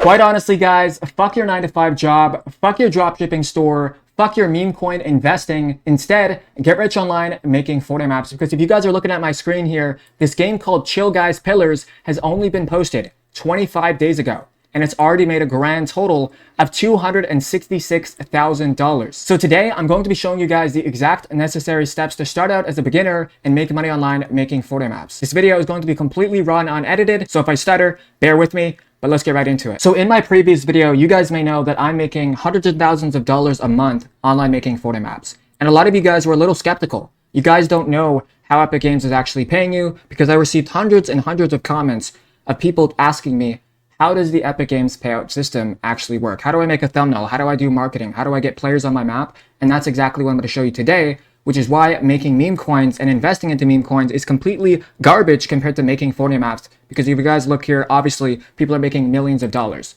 Quite honestly, guys, fuck your 9-to-5 job, fuck your dropshipping store, fuck your meme coin investing. Instead, get rich online making Fortnite maps. Because if you guys are looking at my screen here, this game called Chill Guys Pillars has only been posted 25 days ago. And it's already made a grand total of $266,000. So today, I'm going to be showing you guys the exact necessary steps to start out as a beginner and make money online making Fortnite maps. This video is going to be completely raw and unedited, so if I stutter, bear with me. But let's get right into it. So in my previous video, you guys may know that I'm making hundreds of thousands of dollars a month online making Fortnite maps. And a lot of you guys were a little skeptical. You guys don't know how Epic Games is actually paying you, because I received hundreds and hundreds of comments of people asking me, how does the Epic Games payout system actually work? How do I make a thumbnail? How do I do marketing? How do I get players on my map? And that's exactly what I'm going to show you today, which is why making meme coins and investing into meme coins is completely garbage compared to making Fortnite maps. Because if you guys look here, obviously people are making millions of dollars.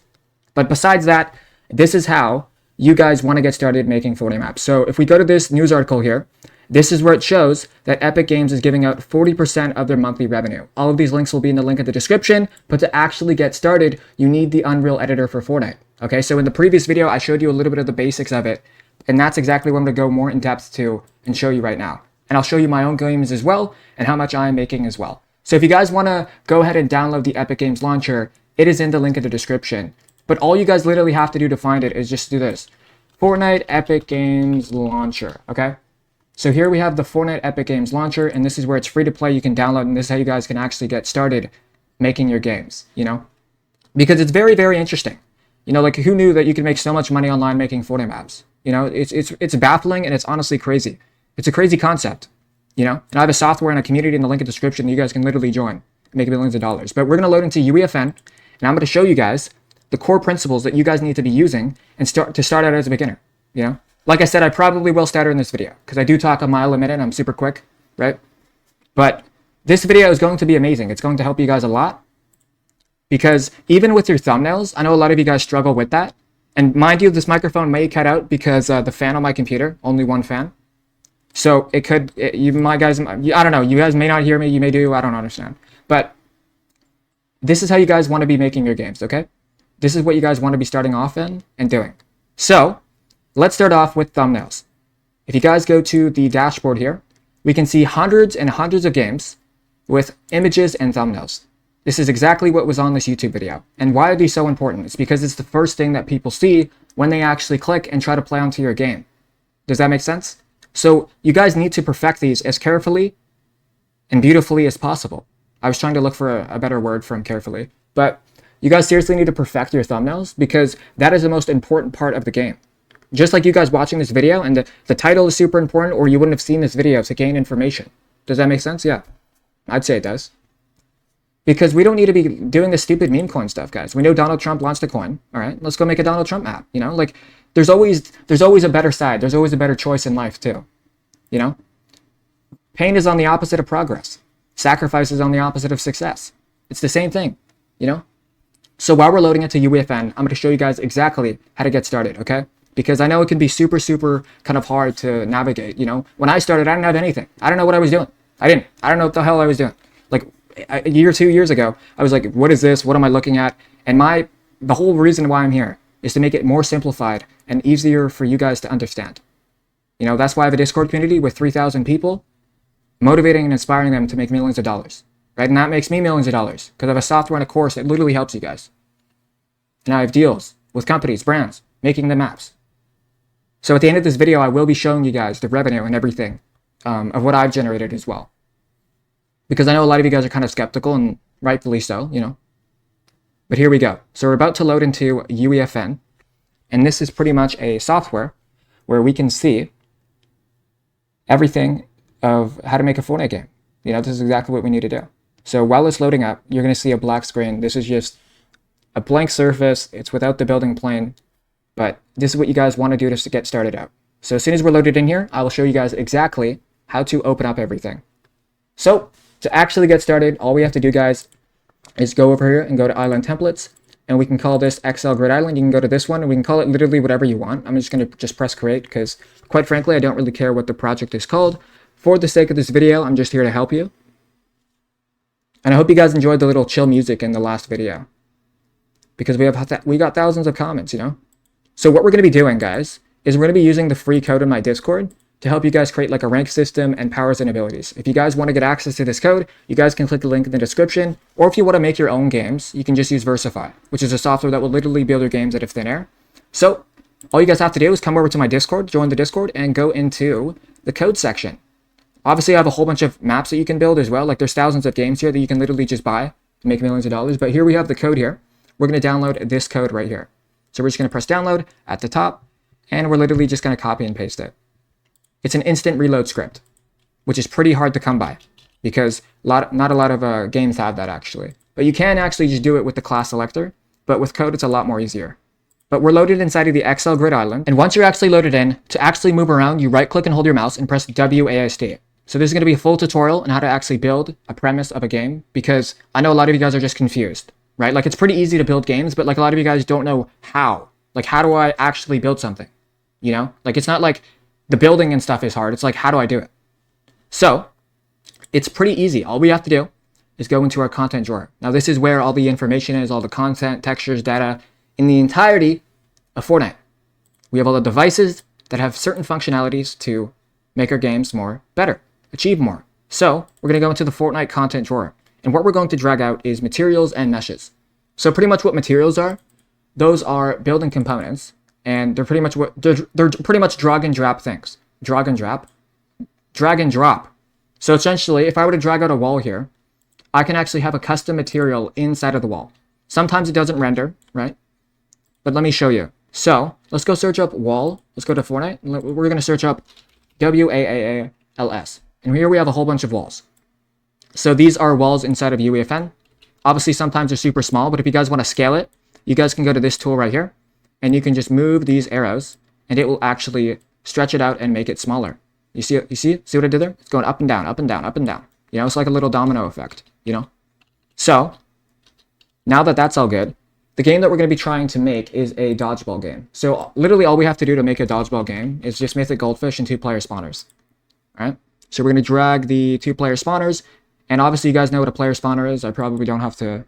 But besides that, this is how you guys want to get started making Fortnite maps. So if we go to this news article here, this is where it shows that Epic Games is giving out 40% of their monthly revenue. All of these links will be in the link in the description, but to actually get started, you need the Unreal editor for Fortnite. Okay, so in the previous video, I showed you a little bit of the basics of it, and that's exactly what I'm going to go more in depth to and show you right now. And I'll show you my own games as well, and how much I'm making as well. So if you guys want to go ahead and download the Epic Games launcher, it is in the link in the description. But all you guys literally have to do to find it is just do this. Fortnite Epic Games launcher, okay? So here we have the Fortnite Epic Games launcher, and this is where it's free to play. You can download, and this is how you guys can actually get started making your games, you know? Because it's very, very interesting. You know, like, who knew that you could make so much money online making Fortnite maps? You know, it's baffling, and it's honestly crazy. It's a crazy concept, you know? And I have a software and a community in the link in the description that you guys can literally join and make millions of dollars. But we're going to load into UEFN, and I'm going to show you guys the core principles that you guys need to be using and start out as a beginner, you know? Like I said, I probably will stutter in this video because I do talk a mile a minute. I'm super quick, right? But this video is going to be amazing. It's going to help you guys a lot, because even with your thumbnails, I know a lot of you guys struggle with that. And mind you, this microphone may cut out because the fan on my computer, only one fan. So it could, I don't know, you guys may not hear me, you may do, I don't understand. But this is how you guys want to be making your games, okay? This is what you guys want to be starting off in and doing. So let's start off with thumbnails. If you guys go to the dashboard here, we can see hundreds and hundreds of games with images and thumbnails. This is exactly what was on this YouTube video. And why are these so important? It's because it's the first thing that people see when they actually click and try to play onto your game. Does that make sense? So you guys need to perfect these as carefully and beautifully as possible. I was trying to look for a better word from carefully, but you guys seriously need to perfect your thumbnails, because that is the most important part of the game. Just like you guys watching this video, and the title is super important, or you wouldn't have seen this video to gain information. Does that make sense? Yeah, I'd say it does. Because we don't need to be doing this stupid meme coin stuff, guys. We know Donald Trump launched a coin. All right, let's go make a Donald Trump map. You know, like, there's always a better side. There's always a better choice in life too. You know, pain is on the opposite of progress. Sacrifice is on the opposite of success. It's the same thing, you know? So while we're loading into UEFN, I'm going to show you guys exactly how to get started, okay? Because I know it can be super, super kind of hard to navigate, you know? When I started, I didn't have anything. I don't know what I was doing. I don't know what the hell I was doing. Like, a year, 2 years ago, I was like, what is this? What am I looking at? And the whole reason why I'm here is to make it more simplified and easier for you guys to understand. You know, that's why I have a Discord community with 3,000 people, motivating and inspiring them to make millions of dollars, right? And that makes me millions of dollars because I have a software and a course that literally helps you guys. And I have deals with companies, brands, making the maps. So at the end of this video, I will be showing you guys the revenue and everything of what I've generated as well. Because I know a lot of you guys are kind of skeptical, and rightfully so, you know. But here we go. So we're about to load into UEFN. And this is pretty much a software where we can see everything of how to make a Fortnite game. You know, this is exactly what we need to do. So while it's loading up, you're going to see a black screen. This is just a blank surface. It's without the building plane. But this is what you guys want to do to get started out. So as soon as we're loaded in here, I will show you guys exactly how to open up everything. So to actually get started, all we have to do, guys, is go over here and go to Island Templates. And we can call this XL Grid Island. You can go to this one, and we can call it literally whatever you want. I'm just going to press create because, quite frankly, I don't really care what the project is called. For the sake of this video, I'm just here to help you. And I hope you guys enjoyed the little chill music in the last video. because we got thousands of comments, you know? So what we're going to be doing, guys, is we're going to be using the free code in my Discord to help you guys create like a rank system and powers and abilities. If you guys want to get access to this code, you guys can click the link in the description. Or if you want to make your own games, you can just use Versify, which is a software that will literally build your games out of thin air. So all you guys have to do is come over to my Discord, join the Discord, and go into the code section. Obviously, I have a whole bunch of maps that you can build as well. Like there's thousands of games here that you can literally just buy to make millions of dollars. But here we have the code here. We're going to download this code right here. So we're just going to press download at the top, and we're literally just going to copy and paste it. It's an instant reload script, which is pretty hard to come by because not a lot of games have that actually. But you can actually just do it with the class selector, but with code, it's a lot more easier. But we're loaded inside of the Excel grid island. And once you're actually loaded in, to actually move around, you right click and hold your mouse and press WASD. So this is going to be a full tutorial on how to actually build a premise of a game, because I know a lot of you guys are just confused, right? Like it's pretty easy to build games, but like a lot of you guys don't know how. Like how do I actually build something? You know, like it's not like the building and stuff is hard. It's like, how do I do it? So it's pretty easy. All we have to do is go into our content drawer. Now this is where all the information is, all the content, textures, data in the entirety of Fortnite. We have all the devices that have certain functionalities to make our games better, achieve more. So we're going to go into the Fortnite content drawer. And what we're going to drag out is materials and meshes. So pretty much what materials are, those are building components. And they're pretty much they're pretty much drag and drop things. Drag and drop. So essentially, if I were to drag out a wall here, I can actually have a custom material inside of the wall. Sometimes it doesn't render, right? But let me show you. So let's go search up wall. Let's go to Fortnite. We're going to search up WAALS. And here we have a whole bunch of walls. So these are walls inside of UEFN. Obviously, sometimes they're super small, but if you guys want to scale it, you guys can go to this tool right here. And you can just move these arrows, and it will actually stretch it out and make it smaller. You see what I did there? It's going up and down, up and down, up and down. You know, it's like a little domino effect, you know? So, now that that's all good, the game that we're going to be trying to make is a dodgeball game. So, literally all we have to do to make a dodgeball game is just mythic goldfish and 2-player spawners. Alright? So, we're going to drag the 2-player spawners, and obviously you guys know what a player spawner is. I probably don't have to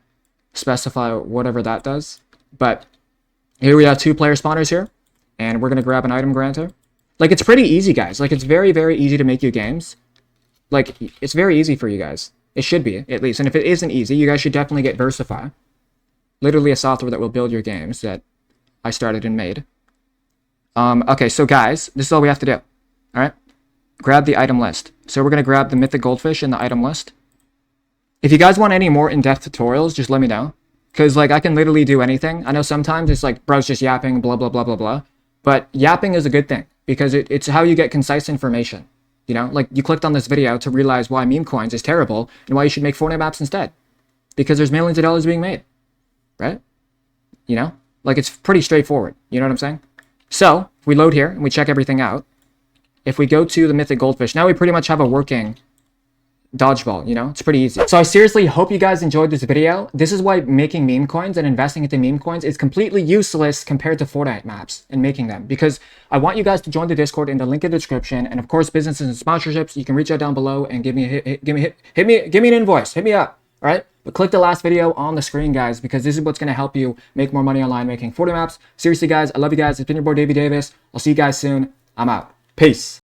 specify whatever that does, but here we have 2-player spawners here, and we're going to grab an item granter. Like, it's pretty easy, guys. Like, it's very, very easy to make you games. Like, it's very easy for you guys. It should be, at least. And if it isn't easy, you guys should definitely get Versify. Literally a software that will build your games that I started and made. Okay, so guys, this is all we have to do. All right? Grab the item list. So we're going to grab the mythic goldfish in the item list. If you guys want any more in-depth tutorials, just let me know. Because, like, I can literally do anything. I know sometimes it's like, bro's just yapping, blah, blah, blah, blah, blah. But yapping is a good thing. Because it's how you get concise information. You know? Like, you clicked on this video to realize why Memecoins is terrible and why you should make Fortnite Maps instead. Because there's millions of dollars being made. Right? You know? Like, it's pretty straightforward. You know what I'm saying? So, if we load here and we check everything out, if we go to the mythic goldfish, now we pretty much have a working dodgeball, you know? It's pretty easy. So I seriously hope you guys enjoyed this video. This is why making meme coins and investing into meme coins is completely useless compared to Fortnite maps and making them, because I want you guys to join the Discord in the link in the description, and of course businesses and sponsorships, you can reach out down below and give me an invoice, hit me up, all right? But click the last video on the screen, guys, because this is what's going to help you make more money online making Fortnite maps. Seriously, guys, I love you guys. It's been your boy Davey Davis. I'll see you guys soon. I'm out. Peace.